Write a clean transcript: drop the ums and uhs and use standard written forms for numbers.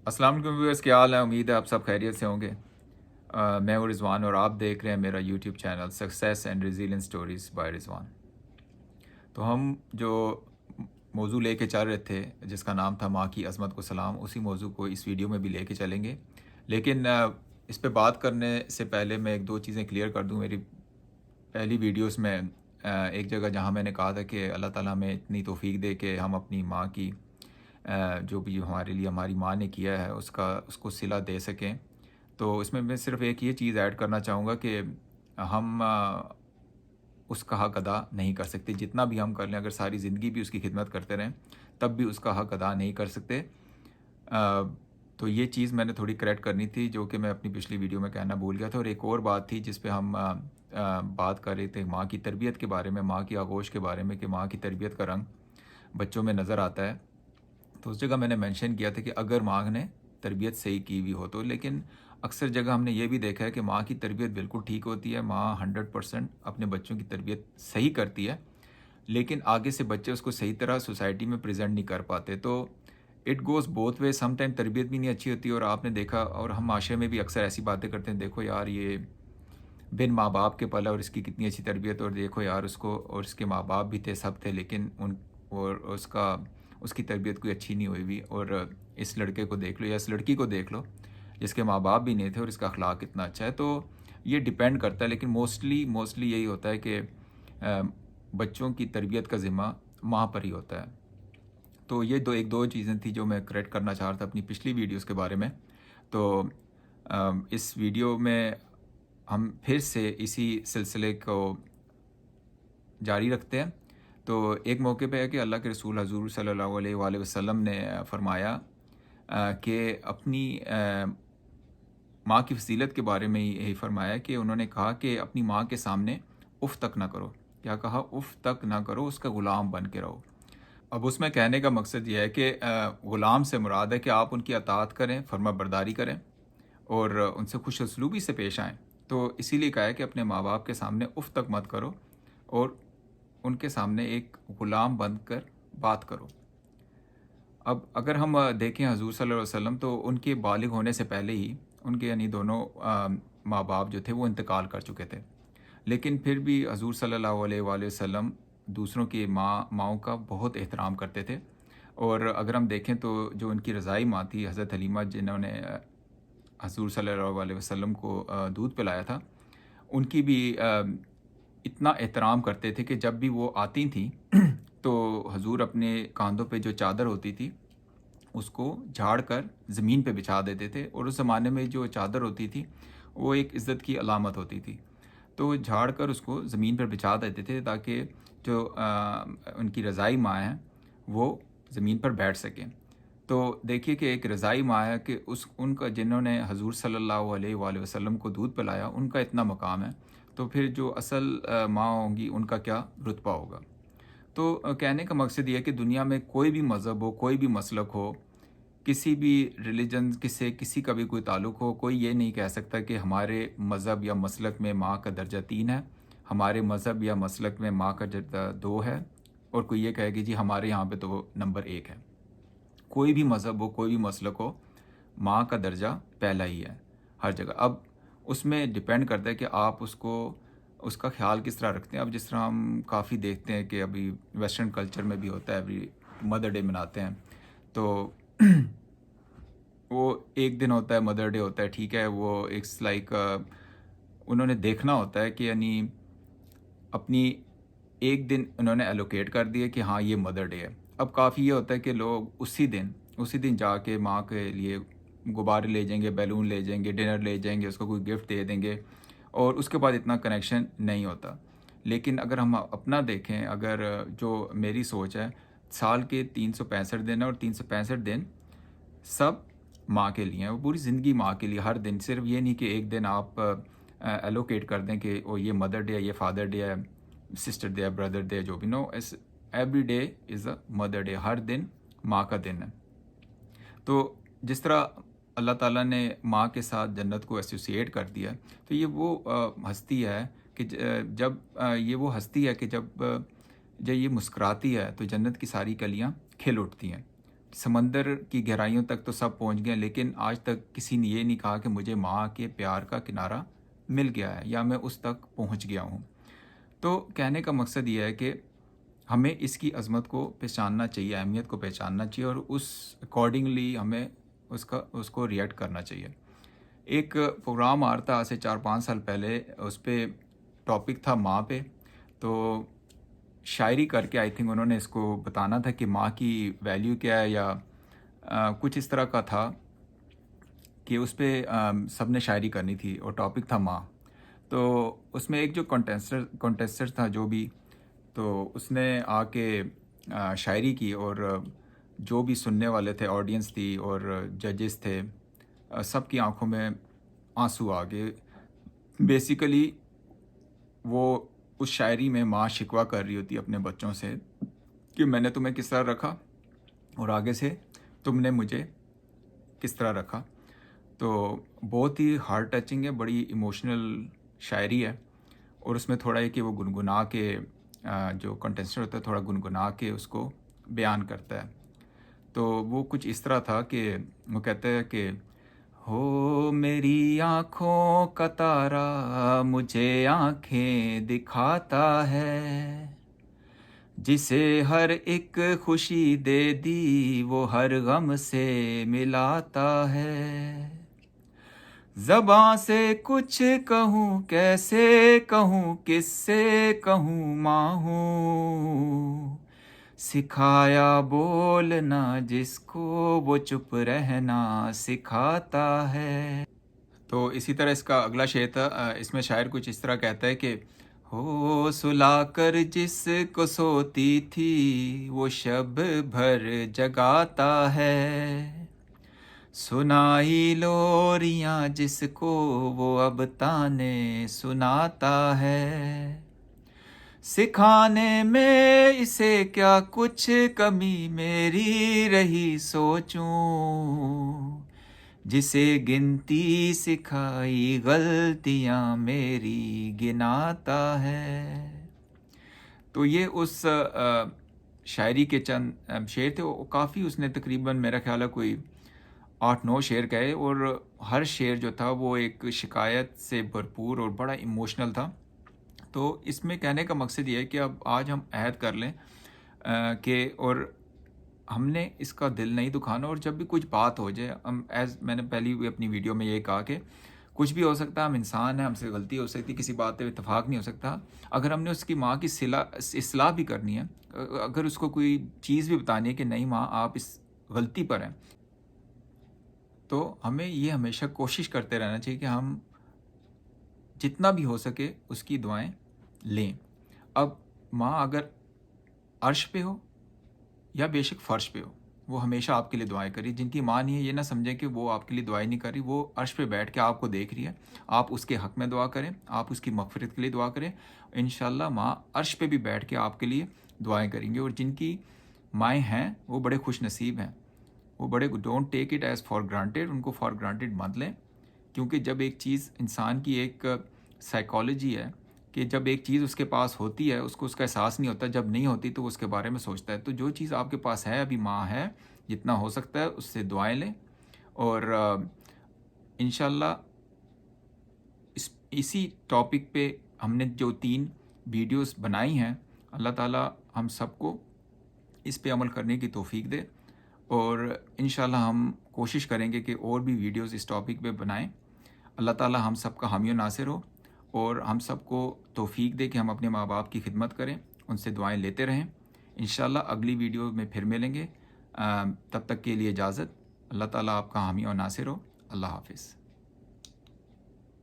अस्सलाम वालेकुम व्यूअर्स, क्या हाल है। उम्मीद है आप सब खैरियत से होंगे। मैं हूँ रिज़वान और आप देख रहे हैं मेरा YouTube channel success and resilience stories by Rizwan. तो हम जो मौजू लेके चल रहे थे जिसका नाम था माँ की अज़मत को सलाम, उसी मौजू को इस वीडियो में भी लेके चलेंगे। लेकिन इस पे बात करने से पहले मैं एक दो चीज़ें क्लियर कर दूँ। मेरी पहली वीडियोस में एक जगह जहाँ मैंने कहा था कि अल्लाह ताला हमें इतनी तौफ़ीक दे कि हम अपनी माँ की जो भी हमारे लिए हमारी माँ ने किया है उसको सिला दे सकें। तो इसमें मैं सिर्फ़ एक ये चीज़ ऐड करना चाहूँगा कि हम उसका हक़ अदा नहीं कर सकते। जितना भी हम कर लें, अगर सारी ज़िंदगी भी उसकी खिदमत करते रहें, तब भी उसका हक़ अदा नहीं कर सकते। तो ये चीज़ मैंने थोड़ी करेक्ट करनी थी, जो कि मैं अपनी पिछली वीडियो में कहना भूल गया था। और एक और बात थी जिस पे हम बात कर रहे थे माँ की तरबियत के बारे में, माँ की आगोश के बारे में, कि माँ की तरबियत का रंग बच्चों में नज़र आता है। तो उस जगह मैंने मेंशन किया था कि अगर माँ ने तरबियत सही की हुई हो तो। लेकिन अक्सर जगह हमने ये भी देखा है कि माँ की तरबियत बिल्कुल ठीक होती है, माँ 100% अपने बच्चों की तरबियत सही करती है, लेकिन आगे से बच्चे उसको सही तरह सोसाइटी में प्रेजेंट नहीं कर पाते। तो it goes both way. Some time तरबियत भी नहीं अच्छी होती और आपने देखा, और हम माशरे में भी अक्सर ऐसी बातें करते हैं, देखो यार ये बिन माँ बाप के पला और इसकी कितनी अच्छी तरबियत, और देखो यार उसको, और इसके माँ बाप भी थे, सब थे, लेकिन उन और उसकी तरबियत कोई अच्छी नहीं हुई हुई। और इस लड़के को देख लो या इस लड़की को देख लो जिसके माँ बाप भी नहीं थे और इसका अखलाक कितना अच्छा है। तो ये डिपेंड करता है, लेकिन मोस्टली मोस्टली यही होता है कि बच्चों की तरबियत का ज़िम्मा माँ पर ही होता है। तो ये एक दो चीज़ें थी जो मैं करेक्ट करना चाह रहा था अपनी पिछली वीडियोस के बारे में। तो इस वीडियो में हम फिर से इसी सिलसिले को जारी रखते हैं। तो एक मौके पे है कि अल्लाह के रसूल हज़ूर सल्लल्लाहु अलैहि वसल्लम ने फरमाया कि अपनी माँ की फजीलत के बारे में यही फरमाया कि उन्होंने कहा कि अपनी माँ के सामने उफ़ तक ना करो। क्या कहा? उफ़ तक ना करो, उसका ग़ुलाम बन के रहो। अब उसमें कहने का मकसद ये है कि ग़ुलाम से मुराद है कि आप उनकी अताअत करें, फर्माबरदारी करें और उनसे खुश उसलूबी से पेश आएँ। तो इसीलिए कहा है कि अपने माँ-बाप के सामने उफ़ तक मत करो और उनके सामने एक ग़ुलाम बनकर बात करो। अब अगर हम देखें हज़ूर सल्लल्लाहु अलैहि वसल्लम, तो उनके बालिग होने से पहले ही उनके यानी दोनों माँ-बाप जो थे वो इंतकाल कर चुके थे। लेकिन फिर भी हज़ूर सल्लल्लाहु अलैहि वसल्लम दूसरों की माँओं का बहुत एहतराम करते थे। और अगर हम देखें तो जो उनकी रज़ाई माँ थी हज़रत हलीमा, जिन्होंने हज़ूर सल्लल्लाहु अलैहि वसल्लम को दूध पिलाया था, उनकी भी इतना एहतराम करते थे कि जब भी वो आती थीं तो हज़ूर अपने कांधों पे जो चादर होती थी उसको झाड़ कर ज़मीन पे बिछा देते थे। और उस ज़माने में जो चादर होती थी वो एक इज़्ज़त की अलामत होती थी। तो झाड़ कर उसको ज़मीन पर बिछा देते थे ताकि जो उनकी रज़ाई माँ हैं वो ज़मीन पर बैठ सकें। तो देखिए कि एक रज़ाई माँ है कि उस उनका जिन्होंने हज़ूर सल्लल्लाहु अलैहि वसल्लम को दूध पिलाया, उनका इतना मकाम है, तो फिर जो असल माँ होंगी उनका क्या रुतबा होगा। तो कहने का मकसद ये है कि दुनिया में कोई भी मज़हब हो, कोई भी मसलक हो, किसी भी रिलीजन से किसी का भी कोई ताल्लुक़ हो, कोई ये नहीं कह सकता कि हमारे मज़हब या मसलक में माँ का दर्जा 3 है, हमारे मज़हब या मसलक में माँ का दर्जा 2 है, और कोई ये कहे कि जी हमारे यहाँ पे तो नंबर 1 है। कोई भी मज़हब हो, कोई भी मसलक हो, माँ का दर्जा पहला ही है हर जगह। अब उसमें डिपेंड करता है कि आप उसका ख़्याल किस तरह रखते हैं। अब जिस तरह हम काफ़ी देखते हैं कि अभी वेस्टर्न कल्चर में भी होता है, अभी मदर डे मनाते हैं, तो वो एक दिन होता है, मदर डे होता है, ठीक है, वो इट्स लाइक उन्होंने देखना होता है कि यानी अपनी एक दिन उन्होंने एलोकेट कर दिया कि हाँ ये मदर डे है। अब काफ़ी ये होता है कि लोग उसी दिन जाके माँ के लिए गुब्बारे ले जाएंगे, बैलून ले जाएंगे, डिनर ले जाएंगे, उसको कोई गिफ्ट दे देंगे, और उसके बाद इतना कनेक्शन नहीं होता। लेकिन अगर हम अपना देखें, अगर जो मेरी सोच है, साल के 365 दिन है और 365 दिन सब माँ के लिए हैं, वो पूरी ज़िंदगी माँ के लिए, हर दिन। सिर्फ ये नहीं कि एक दिन आप एलोकेट कर दें कि ओ ये मदर डे है, ये फादर डे है, सिस्टर डे है, ब्रदर डे है, जो भी। No, is every day is a mother day, हर दिन माँ का दिन है। तो जिस तरह अल्लाह ताला ने माँ के साथ जन्नत को एसोसिएट कर दिया है, तो ये वो हस्ती है कि जब ये वो हस्ती है कि जब ये मुस्कुराती है तो जन्नत की सारी कलियाँ खिल उठती हैं। समंदर की गहराइयों तक तो सब पहुंच गए, लेकिन आज तक किसी ने ये नहीं कहा कि मुझे माँ के प्यार का किनारा मिल गया है या मैं उस तक पहुंच गया हूँ। तो कहने का मकसद ये है कि हमें इसकी अज़मत को पहचानना चाहिए, अहमियत को पहचानना चाहिए और उस अकॉर्डिंगली हमें उसको रिएक्ट करना चाहिए। एक प्रोग्राम आ रहा था आज से 4-5 साल पहले, उस पे टॉपिक था माँ पे। तो शायरी करके आई थिंक उन्होंने इसको बताना था कि माँ की वैल्यू क्या है या कुछ इस तरह का था कि उस पे सब ने शायरी करनी थी और टॉपिक था माँ। तो उसमें एक जो कॉन्टेस्टर था जो भी, तो उसने आके शायरी की और जो भी सुनने वाले थे, ऑडियंस थी और जजेस थे, सबकी आंखों में आंसू आ गए। बेसिकली वो उस शायरी में माँ शिकवा कर रही होती अपने बच्चों से कि मैंने तुम्हें किस तरह रखा और आगे से तुमने मुझे किस तरह रखा। तो बहुत ही हार्ट टचिंग है, बड़ी इमोशनल शायरी है। और उसमें थोड़ा है कि वो गुनगुना के जो कंटेस्टेंट होता है थोड़ा गुनगुना के उसको बयान करता है। तो वो कुछ इस तरह था कि वो कहता है कि हो मेरी आँखों का तारा मुझे आँखें दिखाता है, जिसे हर एक खुशी दे दी वो हर गम से मिलाता है। ज़बां से कुछ कहूँ कैसे कहूँ किससे कहूँ माँ हूँ, सिखाया बोलना जिसको वो चुप रहना सिखाता है। तो इसी तरह इसका अगला शेर था। इसमें शायर कुछ इस तरह कहता है कि हो सुलाकर जिसको सोती थी वो शब भर जगाता है, सुनाई लोरियां जिसको वो अब ताने सुनाता है, सिखाने में इसे क्या कुछ कमी मेरी रही सोचूं, जिसे गिनती सिखाई गलतियां मेरी गिनाता है। तो ये उस शायरी के चंद शेर थे। वो काफ़ी, उसने तकरीबन मेरा ख्याल है कोई 8-9 शेर कहे और हर शेर जो था वो एक शिकायत से भरपूर और बड़ा इमोशनल था। तो इसमें कहने का मकसद ये है कि अब आज हम अहद कर लें कि और हमने इसका दिल नहीं दुखाना, और जब भी कुछ बात हो जाए हम, एज मैंने पहली भी अपनी वीडियो में ये कहा कि कुछ भी हो सकता है, हम इंसान हैं, हमसे गलती हो सकती है, किसी बात पे इत्तेफाक नहीं हो सकता। अगर हमने उसकी माँ की इस्लाह भी करनी है, अगर उसको कोई चीज़ भी बतानी है कि नहीं माँ आप इस गलती पर हैं, तो हमें ये हमेशा कोशिश करते रहना चाहिए कि हम जितना भी हो सके उसकी दुआएं लें। अब माँ अगर अर्श पे हो या बेशक फ़र्श पे हो, वो हमेशा आपके लिए दुआएं करी। जिनकी माँ नहीं है ये ना समझें कि वो आपके लिए दुआएं नहीं कर रही, वो अर्श पे बैठ के आपको देख रही है। आप उसके हक़ में दुआ करें, आप उसकी मग़फ़िरत के लिए दुआ करें। इंशाअल्लाह माँ अर्श पे भी बैठ के आपके लिए दुआएं करेंगी। और जिनकी माएँ हैं वो बड़े खुश नसीब हैं, वो बड़े, don't take it as for granted, उनको फॉर ग्रांटेड मत लें। क्योंकि जब एक चीज़, इंसान की एक साइकोलॉजी है कि जब एक चीज़ उसके पास होती है उसको उसका एहसास नहीं होता, जब नहीं होती तो वो उसके बारे में सोचता है। तो जो चीज़ आपके पास है, अभी माँ है, जितना हो सकता है उससे दुआएं लें। और इंशाल्लाह इसी टॉपिक पे हमने जो 3 वीडियोस बनाई हैं, अल्लाह ताला हम सबको इस पे अमल करने की तौफीक दे। और इंशाल्लाह हम कोशिश करेंगे कि और भी वीडियोस इस टॉपिक पे बनाएं। अल्लाह ताला हम सब का हामी और नासिर हो और हम सबको तौफीक दे कि हम अपने माँ बाप की खिदमत करें, उनसे दुआएं लेते रहें। इंशाल्लाह अगली वीडियो में फिर मिलेंगे। तब तक के लिए इजाज़त। अल्लाह ताला आपका हामी और नासिर हो। अल्लाह हाफ़िज़।